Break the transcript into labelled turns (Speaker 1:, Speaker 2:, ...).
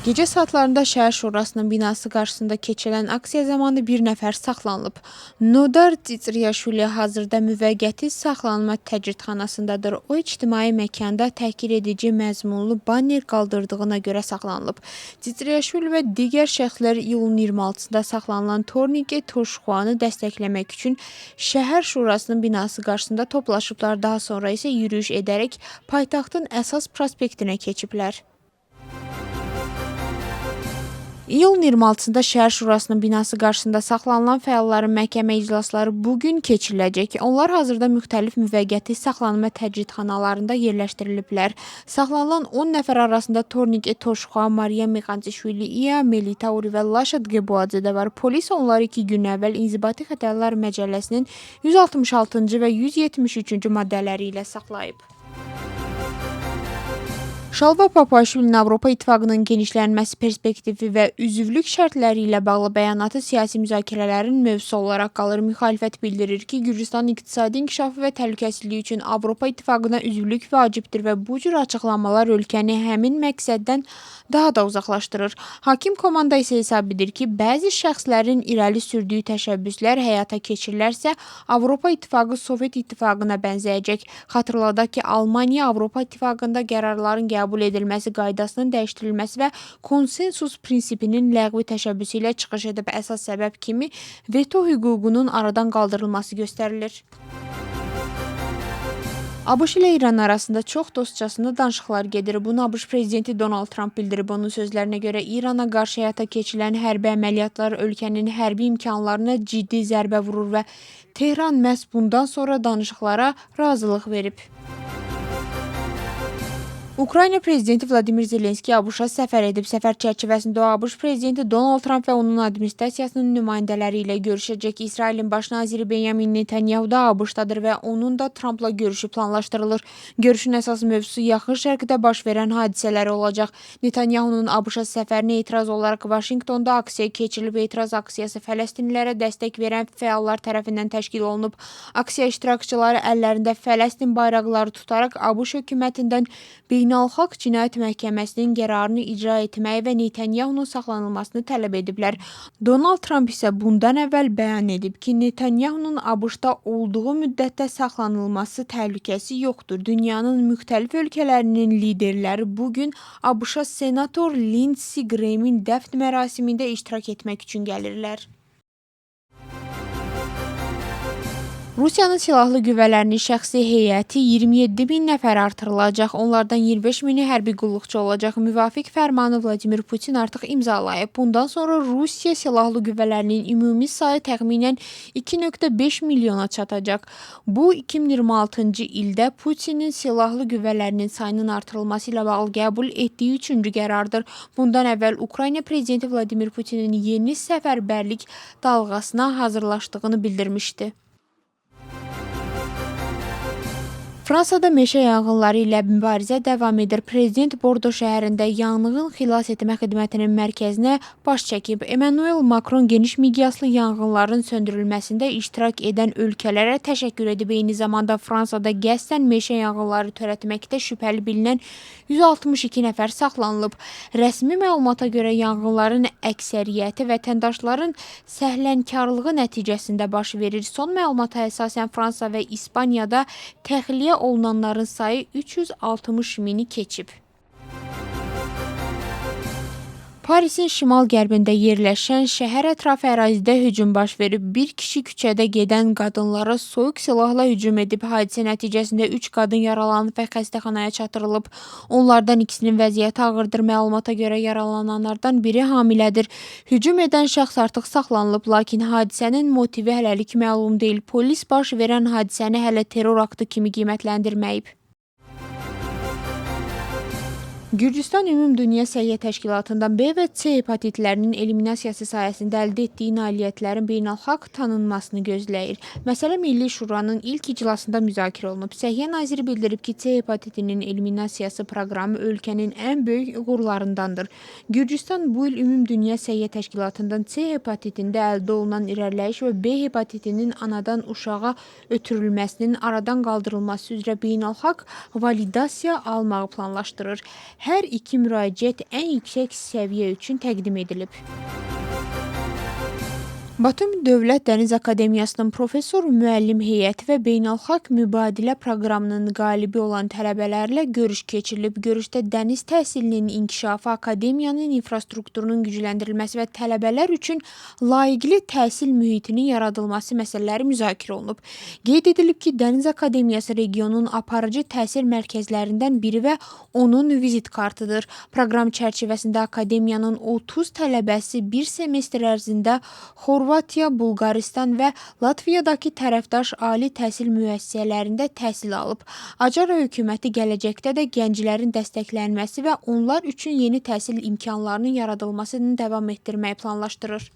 Speaker 1: Gecə saatlarında Şəhər Şurasının binası qarşısında keçirilən aksiya zamanı bir nəfər saxlanılıb. Nodar Titriyashvili hazırda müvəqqəti saxlanma təcridxanasındadır. O, ictimai məkanda təhqir edici məzmunlu banner qaldırdığına görə saxlanılıb. Titriyashvili və digər şəxslər iyulun 26-sında saxlanılan Tornike Toşxuanı dəstəkləmək üçün Şəhər Şurasının binası qarşısında toplaşıblar. Daha sonra isə yürüyüş edərək paytaxtın əsas prospektinə keçiblər. İyulun 26-sında Şəhər Şurasının binası qarşısında saxlanılan fəalların məhkəmə iclasları bugün keçiriləcək. Onlar hazırda müxtəlif müvəqqəti saxlanma təcridxanalarında yerləşdiriliblər. Saxlanılan 10 nəfər arasında Tornike Toşxua, Maria Mexantishvili, İya Melitauri və Laşad Gebuadze də var. Polis onları 2 gün əvvəl İnzibati Xətərlər Məcəlləsinin 166-cı və 173-cü maddələri ilə saxlayıb. Şalva Papaşvilinin Avropa İttifaqının genişlənməsi perspektivi və üzvlük şərtləri ilə bağlı bəyanatı siyasi müzakirələrin mövzusu olaraq qalır. Müxalifət bildirir ki, Gürcüstanın iqtisadi inkişafı və təhlükəsizliyi üçün Avropa İttifaqına üzvlük vacibdir və bu cür açıqlamalar ölkəni həmin məqsəddən daha da uzaqlaşdırır. Hakim komanda isə hesab edir ki, bəzi şəxslərin irəli sürdüyü təşəbbüslər həyata keçirilərsə, Avropa İttifaqı Sovet İttifaqına bənzəyəcək. Xatırladaq ki, Almaniya Avropa İttifaqında qərarların qəbul edilməsi qaydasının dəyişdirilməsi və konsensus prinsipinin ləğvi təşəbbüsü ilə çıxış edib. Əsas səbəb kimi veto hüququnun aradan qaldırılması göstərilir. ABŞ ilə İran arasında çox dostcasına danışıqlar gedir. Bunu ABŞ prezidenti Donald Trump bildirib. Onun sözlərinə görə İrana qarşı həyata keçirilən hərbi əməliyyatlar ölkənin hərbi imkanlarına ciddi zərbə vurur və Tehran məhz bundan sonra danışıqlara razılıq verib. Ukrayna prezidenti Vladimir Zelenski ABŞ-a səfər edib. Səfər çərçivəsində o, ABŞ prezidenti Donald Trump və onun administrasiyasının nümayəndələri ilə görüşəcək. İsrailin baş naziri Benjamin Netanyahu da ABŞ-dadır və onun da Trumpla görüşü planlaşdırılır. Görüşün əsas mövzusu Yaxın Şərqdə baş verən hadisələri olacaq. Netanyahunun ABŞ-a səfərinə etiraz olaraq Vaşinqtonda aksiya keçirilib. Etiraz aksiyası Fələstinlilərə dəstək verən fəallar tərəfindən təşkil olunub. Aksiya iştirakçıları əllərində Fələstin bayraqları tutaraq ABŞ hökumətindən Beynəlxalq Cinayət Məhkəməsinin qərarını icra etməyi və Netanyahunun saxlanılmasını tələb ediblər. Donald Trump isə bundan əvvəl bəyan edib ki, Netanyahunun ABŞ-da olduğu müddətdə saxlanılması təhlükəsi yoxdur. Dünyanın müxtəlif ölkələrinin liderləri bugün ABŞ-a senator Lindsey Graham'in dəfn mərasimində iştirak etmək üçün gəlirlər. Rusiyanın silahlı qüvvələrinin şəxsi heyəti 27 bin nəfər artırılacaq. Onlardan 25 mini hərbi qulluqçu olacaq. Müvafiq fərmanı Vladimir Putin artıq imzalayıb. Bundan sonra Rusiya silahlı qüvvələrinin ümumi sayı təxminən 2,5 milyona çatacaq. Bu, 2026-cı ildə Putinin silahlı qüvvələrinin sayının artırılması ilə bağlı qəbul etdiyi 3-cü qərardır. Bundan əvvəl Ukrayna prezidenti Vladimir Putinin yeni səfərbərlik dalğasına hazırlaşdığını bildirmişdi. Fransada meşə yanğınları ilə mübarizə davam edir. Prezident Bordo şəhərində yanğın xilas etmə xidmətinin mərkəzinə baş çəkib. Emmanuel Macron geniş miqyaslı yanğınların söndürülməsində iştirak edən ölkələrə təşəkkür edib. Eyni zamanda Fransada qəsdən meşə yanğınları törətməkdə şübhəli bilinən 162 nəfər saxlanılıb. Rəsmi məlumata görə yanğınların əksəriyyəti vətəndaşların səhlənkarlığı nəticəsində baş verir. Son məlumata əsasən Fransa və İspaniyada təxliyə olunanların sayı 360 mini keçib. Parisin şimal-qərbində yerləşən şəhər ətrafı ərazidə hücum baş verib. Bir kişi küçədə gedən qadınlara soyuq silahla hücum edib. Hadisə nəticəsində 3 qadın yaralanıb və xəstəxanaya çatdırılıb. Onlardan ikisinin vəziyyəti ağırdır. Məlumata görə yaralananlardan biri hamilədir. Hücum edən şəxs artıq saxlanılıb, lakin hadisənin motivi hələlik məlum deyil. Polis baş verən hadisəni hələ terror aktı kimi qiymətləndirməyib. Gürcüstan Ümumdünya Səhiyyə Təşkilatından B və C hepatitlərinin eliminasiyası sayəsində əldə etdiyi nailiyyətlərin beynəlxalq tanınmasını gözləyir. Məsələ Milli Şuranın ilk iclasında müzakirə olunub. Səhiyyə naziri bildirib ki, C hepatitinin eliminasiyası proqramı ölkənin ən böyük uğurlarındandır. Gürcüstan bu il Ümumdünya Səhiyyə Təşkilatından C hepatitində əldə olunan irəliləyiş və B hepatitinin anadan uşağa ötürülməsinin aradan qaldırılması üzrə beynəlxalq validasiya almağı planlaşdırır. Hər iki müraciət ən yüksək səviyyə üçün təqdim edilib. Batum Dövlət Dəniz Akademiyasının professor müəllim heyəti və beynəlxalq mübadilə proqramının qalibi olan tələbələrlə görüş keçirilib. Görüşdə dəniz təhsilinin inkişafı, akademiyanın infrastrukturunun gücləndirilməsi və tələbələr üçün layiqli təhsil mühitinin yaradılması məsələləri müzakirə olunub. Qeyd edilib ki, Dəniz Akademiyası regionun aparıcı təhsil mərkəzlərindən biri və onun vizit kartıdır. Proqram çərçivəsində akademiyanın 30 tələbəsi bir semestr ərzində Xorvatiya, Bulqaristan və Latviyadakı tərəfdaş ali təhsil müəssisələrində təhsil alıb. Acara hökuməti gələcəkdə də gənclərin dəstəklənməsi və onlar üçün yeni təhsil imkanlarının yaradılmasını davam etdirməyi planlaşdırır.